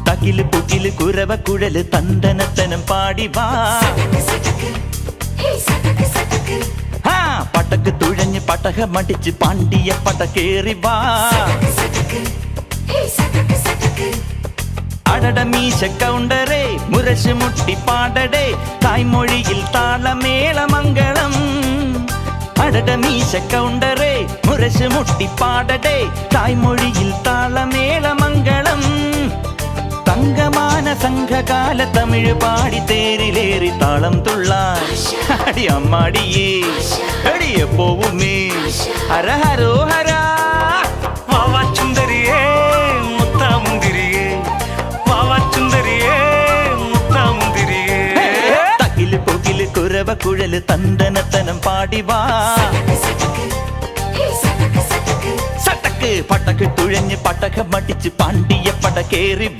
തകില് പുകില് കുരവ കുഴല് തന്തനത്തനം പാടി വാ. പടക്ക് തുഴഞ്ഞ് പടകമടിച്ച് പാണ്ടിയ പടകേറി വാ. അടട മീശ കൗണ്ടറേ മുരശ് മുട്ടി പാടടേ തായ്മൊഴിയിൽ താളമേളമംഗളം. അടട മീശ കൗണ്ടറേ മുരശ് മുട്ടി പാടടേ തായ്മൊഴിയിൽ താളമേളമംഗളം. തങ്കമാന സംഘകാല തമിഴ് പാടി തേരിലേറി താളം തുള്ളാൻ അടി അമ്മാടിയേ അടിയെ പോവുമേ ഹര ഹരോ ഹരാ. വാവാച്ചുന്തരിയേ മുത്താമുന്തിരിയേ വാവാച്ചുന്തരിയേ മുത്താമുന്തിരിയേ. തകില് പുകില് കുരവ കുഴല് തന്തനത്തനം പാടി വാ. സട്ടക്ക് പടക്ക് തുഴഞ്ഞ് പടകമടിച്ച് പാണ്ടിയ പടകേറി വാ.